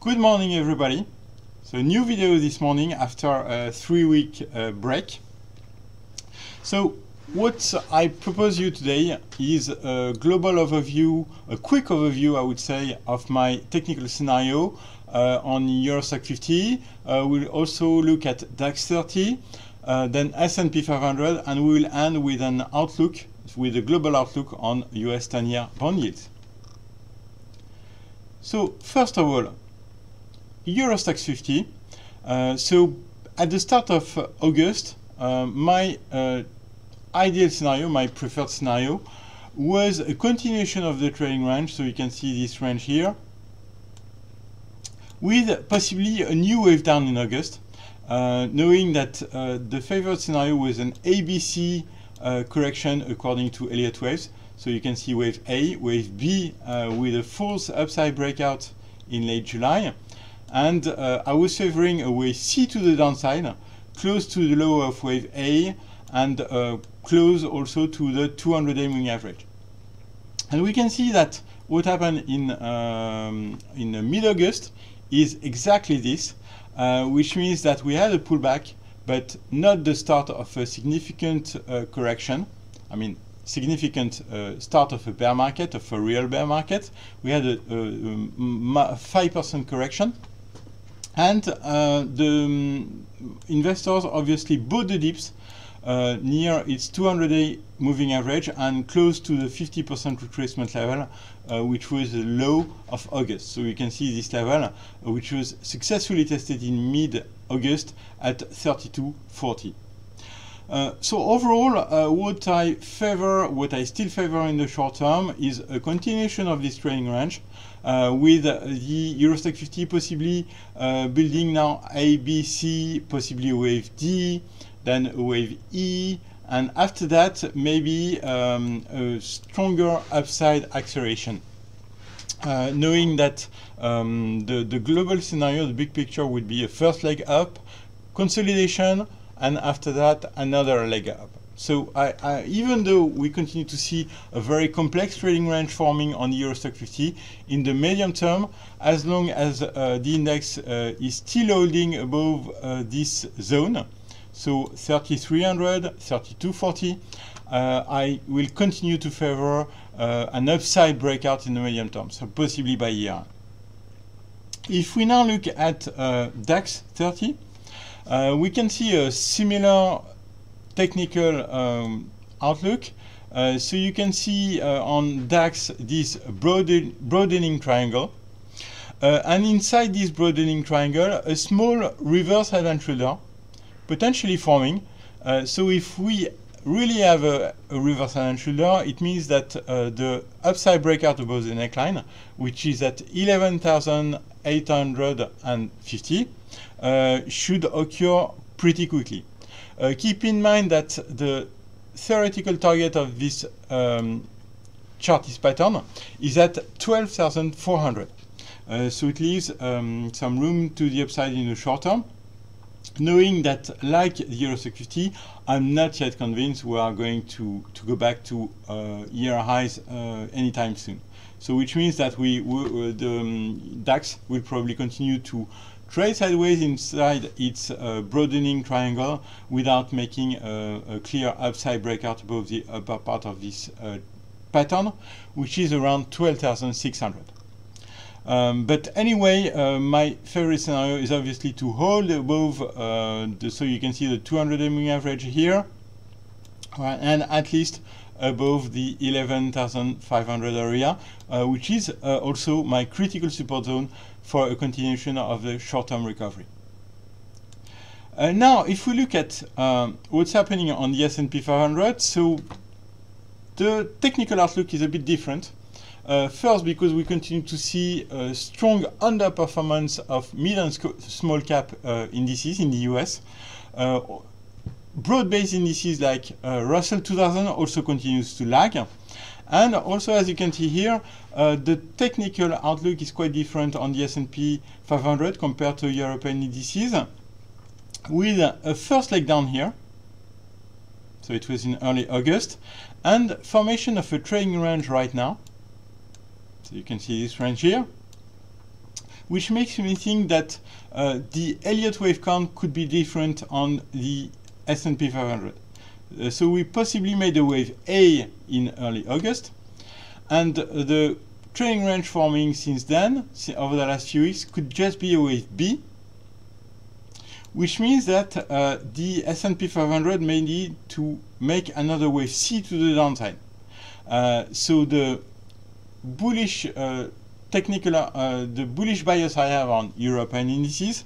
Good morning, everybody. So, new video this morning after a 3-week break. So, what I propose you today is a global overview, a quick overview, I would say, of my technical scenario on Euro Stoxx 50. We'll also look at DAX 30, then S&P 500, and we will end with an outlook, with a global outlook on US 10-year bond yields. So, first of all, Euro Stoxx 50. So at the start of August, my ideal scenario, my preferred scenario, was a continuation of the trading range. So you can see this range here, with possibly a new wave down in August, knowing that the favored scenario was an ABC correction according to Elliott waves. So you can see wave A, wave B with a false upside breakout in late July. And I was favoring a wave C to the downside, close to the low of wave A, and close also to the 200-day moving average. And we can see that what happened in mid-August is exactly this, which means that we had a pullback, but not the start of a significant correction. I mean, significant start of a bear market, of a real bear market. We had a 5% correction. And the investors obviously bought the dips near its 200-day moving average and close to the 50% retracement level, which was the low of August. So you can see this level, which was successfully tested in mid-August at 32.40. So overall, what I still favor in the short term is a continuation of this trading range, with the Euro Stoxx 50 possibly building now A, B, C, possibly a wave D, then a wave E, and after that maybe a stronger upside acceleration. Knowing that the global scenario, the big picture, would be a first leg up, consolidation, and after that another leg up. So even though we continue to see a very complex trading range forming on the Euro Stoxx 50, in the medium term, as long as the index is still holding above this zone, so 3300, 3240, I will continue to favor an upside breakout in the medium term, so possibly by year. If we now look at DAX 30, we can see a similar technical outlook. So you can see on DAX this broadening triangle, and inside this broadening triangle a small reverse head and shoulder potentially forming. So if we really have a reverse head and shoulder, it means that the upside breakout above the neckline, which is at 11,850, should occur pretty quickly. Keep in mind that the theoretical target of this chartist pattern is at 12,400. So it leaves some room to the upside in the short term, knowing that, like the Euro Stoxx 50, I'm not yet convinced we are going to go back to year highs anytime soon. So which means that the DAX will probably continue to trade sideways inside its broadening triangle without making a clear upside breakout above the upper part of this pattern, which is around 12,600. But anyway, my favorite scenario is obviously to hold above, so you can see the 200-day moving average here, and at least above the 11,500 area, which is also my critical support zone for a continuation of the short-term recovery. Now, if we look at what's happening on the S&P 500, so the technical outlook is a bit different. First, because we continue to see a strong underperformance of mid and small cap indices in the US. Broad-based indices like Russell 2000 also continues to lag. And also, as you can see here, the technical outlook is quite different on the S&P 500 compared to European indices, with a first leg down here. So it was in early August, and formation of a trading range right now. So you can see this range here, which makes me think that the Elliott wave count could be different on the S&P 500. So we possibly made a wave A in early August, and the trading range forming since then, over the last few weeks, could just be a wave B, which means that the S&P 500 may need to make another wave C to the downside. So the bullish the bullish bias I have on European indices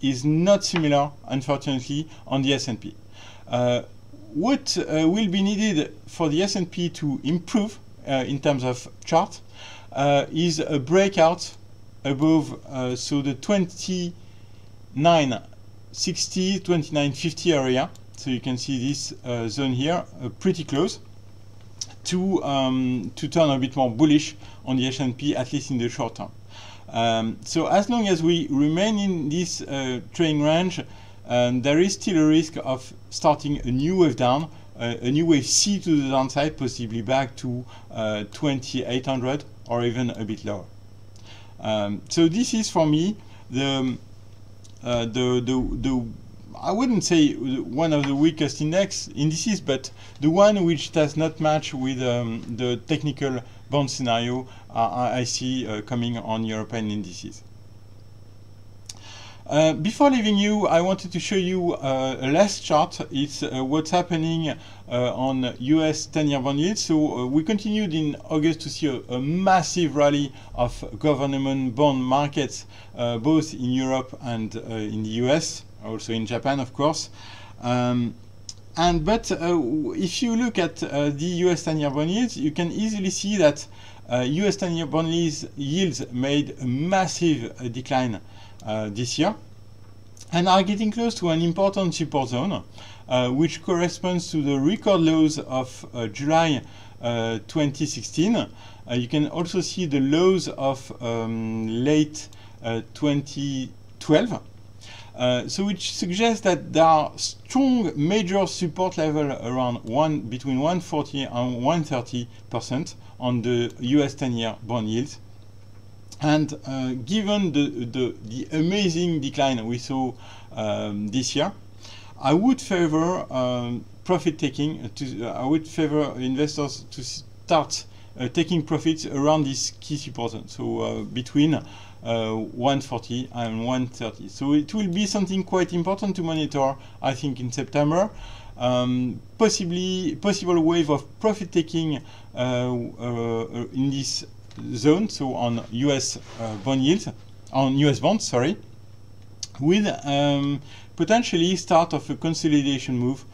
is not similar, unfortunately, on the S&P. What will be needed for the S&P to improve in terms of chart is a breakout above so the 2960, 2950 area. So you can see this zone here pretty close to turn a bit more bullish on the S&P, at least in the short term. So as long as we remain in this trading range, there is still a risk of starting a new wave down, a new wave C to the downside, possibly back to 2800 or even a bit lower. So this is for me the I wouldn't say one of the weakest indices, but the one which does not match with the technical bond scenario I see coming on European indices. Before leaving you, I wanted to show you a last chart. It's what's happening on US 10-year bond yields. So we continued in August to see a massive rally of government bond markets, both in Europe and in the US, also in Japan, of course. But if you look at the US 10-year bond yields, you can easily see that US 10-year bond yields made a massive decline this year, and are getting close to an important support zone, which corresponds to the record lows of July 2016. You can also see the lows of late 2012. So which suggests that there are strong major support level around between 140 and 130% on the US 10-year bond yields. And given the amazing decline we saw this year, I would favor profit taking. I would favor investors to start taking profits around this key support zone. So between 140 and 130. So it will be something quite important to monitor, I think, in September. Possible wave of profit taking in this zone, so on US bond yields, on US bonds, sorry, with potentially start of a consolidation move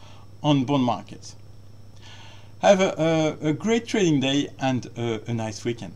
on bond markets. Have a great trading day and a nice weekend.